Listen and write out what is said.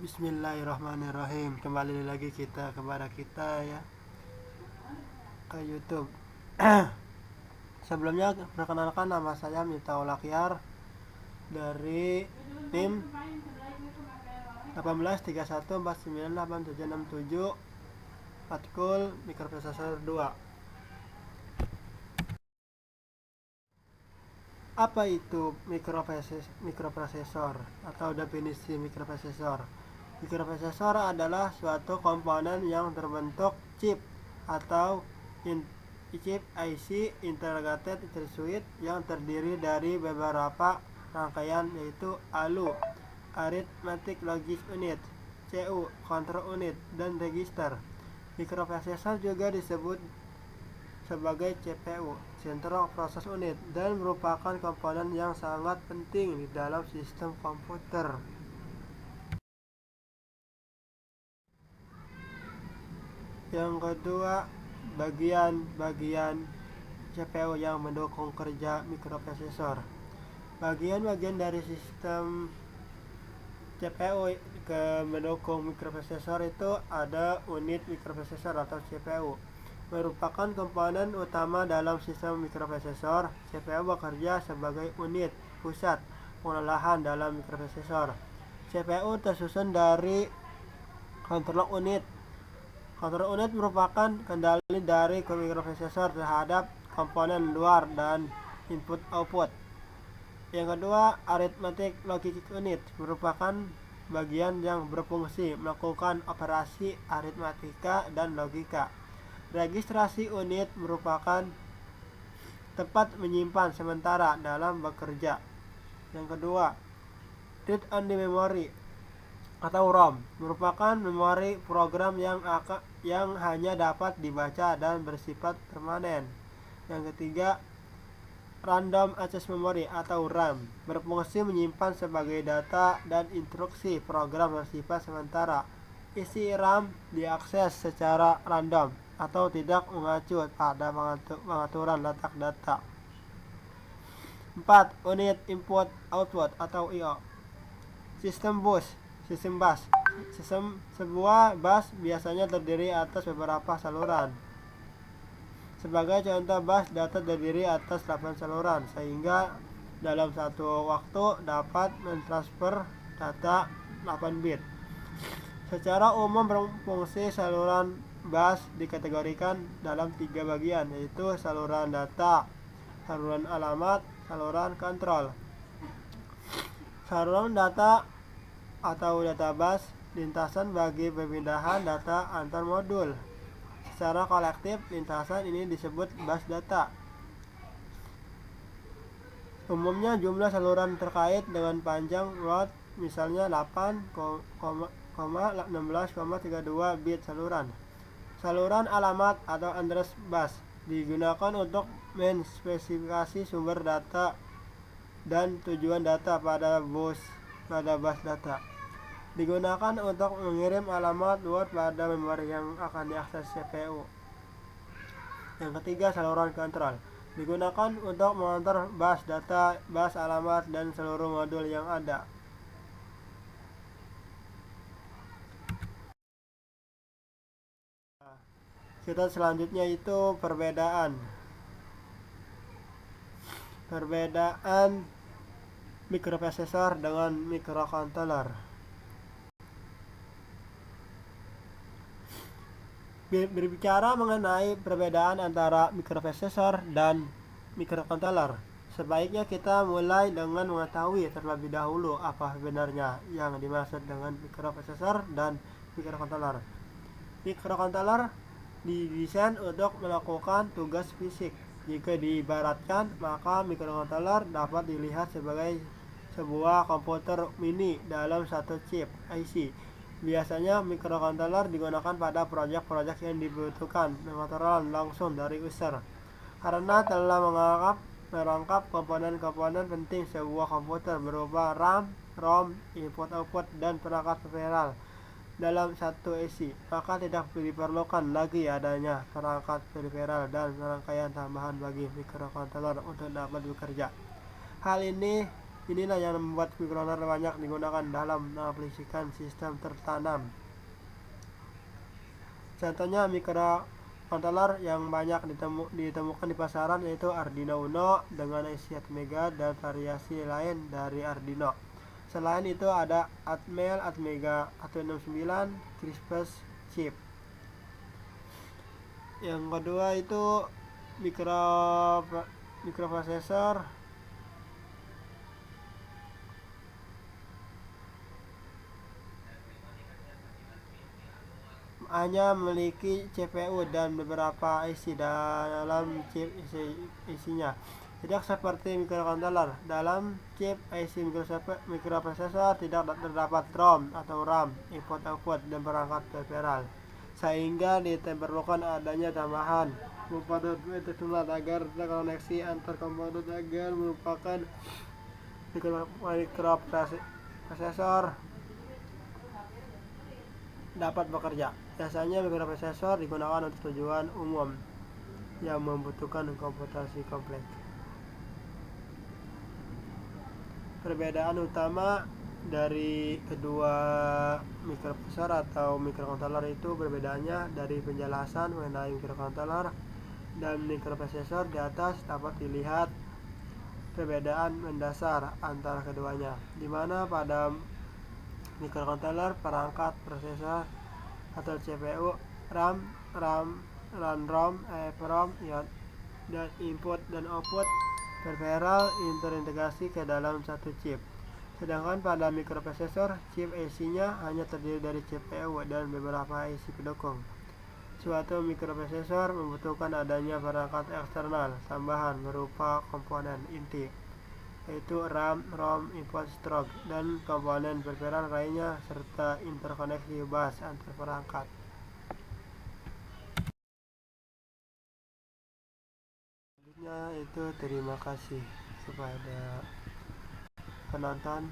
Bismillahirrahmanirrahim. Kembali lagi kita kepada kita ya ke YouTube. Sebelumnya perkenalkan, nama saya Miftahul Akhyar dari tim 18314986767 Matkul Mikroprosesor 2. Apa itu mikroprosesor atau definisi mikroprosesor? Mikroprosesor adalah suatu komponen yang terbentuk chip atau chip IC integrated circuit yang terdiri dari beberapa rangkaian, yaitu ALU Arithmetic Logic Unit, CU Control Unit, dan register. Mikroprosesor juga disebut sebagai CPU, Central Process Unit, dan merupakan komponen yang sangat penting di dalam sistem komputer. Yang kedua, bagian-bagian CPU yang mendukung kerja mikroprosesor. Bagian-bagian dari sistem CPU ke mendukung mikroprosesor itu ada unit mikroprosesor atau CPU. Merupakan komponen utama dalam sistem mikroprosesor. CPU bekerja sebagai unit pusat pengolahan dalam mikroprosesor. CPU tersusun dari control unit. Control unit merupakan kendali dari mikroprosesor terhadap komponen luar dan input-output. Yang kedua, arithmetic logic unit merupakan bagian yang berfungsi melakukan operasi aritmatika dan logika. Registrasi unit merupakan tempat menyimpan sementara dalam bekerja. Yang kedua, read only memory atau ROM merupakan memori program yang hanya dapat dibaca dan bersifat permanen. Yang ketiga, random access memory atau RAM berfungsi menyimpan sebagai data dan instruksi program bersifat sementara. Isi RAM diakses secara random atau tidak mengacu pada pengaturan letak data. 4. Unit input output atau I/O. Sistem bus. Sebuah bus biasanya terdiri atas beberapa saluran. Sebagai contoh, bus data terdiri atas 8 saluran, sehingga dalam satu waktu dapat mentransfer data 8 bit. Secara umum berfungsi saluran bus dikategorikan dalam 3 bagian, yaitu saluran data, saluran alamat, saluran kontrol. Saluran data atau data bus lintasan bagi pemindahan data antar modul. Secara kolektif, lintasan ini disebut bus data. Umumnya jumlah saluran terkait dengan panjang baud, misalnya 8,16,32 bit saluran. Saluran alamat atau address bus digunakan untuk menspesifikasi sumber data dan tujuan data pada bus data. Digunakan untuk mengirim alamat word pada memori yang akan diakses CPU. Yang ketiga, saluran kontrol digunakan untuk mengontrol bus data, bus alamat, dan seluruh modul yang ada. Kita selanjutnya itu perbedaan mikroprosesor dengan mikrokontroler. Berbicara mengenai perbedaan antara mikroprosesor dan mikrokontroler, sebaiknya kita mulai dengan mengetahui terlebih dahulu apa sebenarnya yang dimaksud dengan mikroprosesor dan mikrokontroler. Mikrokontroler didesain untuk melakukan tugas fisik. Jika diibaratkan, maka mikrokontroler dapat dilihat sebagai sebuah komputer mini dalam satu chip IC. Biasanya mikrokontroler digunakan pada proyek-proyek yang dibutuhkan pengaturan langsung dari user, karena telah merangkap komponen-komponen penting sebuah komputer berupa RAM, ROM, input-output, dan perangkat peripheral dalam satu IC. Maka tidak diperlukan lagi adanya perangkat peripheral dan rangkaian tambahan bagi mikrokontroler untuk dapat bekerja. Hal ini Inilah yang membuat microcontroller banyak digunakan dalam mengaplikakan sistem tertanam. Contohnya microcontroller yang banyak ditemukan di pasaran yaitu Arduino Uno dengan isi Atmega dan variasi lain dari Arduino. Selain itu ada Atmel, Atmega 169, CRISPR chip. Yang kedua itu microprocessor hanya memiliki CPU dan beberapa IC dalam chip isinya. Tidak seperti microcontroller, dalam chip IC microprocessor tidak terdapat ROM atau RAM, input-output, dan perangkat peripheral, sehingga diperlukan adanya tambahan komponen internal agar koneksi antar komponen agar merupakan microprocessor dapat bekerja. Biasanya microprocessor digunakan untuk tujuan umum yang membutuhkan komputasi kompleks. Perbedaan utama dari kedua microprocessor atau microcontroller itu perbedaannya dari penjelasan mengenai microcontroller dan microprocessor di atas dapat dilihat perbedaan mendasar antara keduanya, di mana pada microcontroller perangkat prosesor atau CPU, RAM, ROM, EEPROM, dan input dan output peripheral terintegrasi ke dalam satu chip. Sedangkan pada microprocessor, chip IC-nya hanya terdiri dari CPU dan beberapa IC pendukung. Suatu microprocessor membutuhkan adanya perangkat eksternal tambahan berupa komponen inti, yaitu RAM, ROM, input stroke, dan komponen peripheral lainnya serta interkoneksi bus antar perangkat. Selanjutnya itu terima kasih kepada penonton.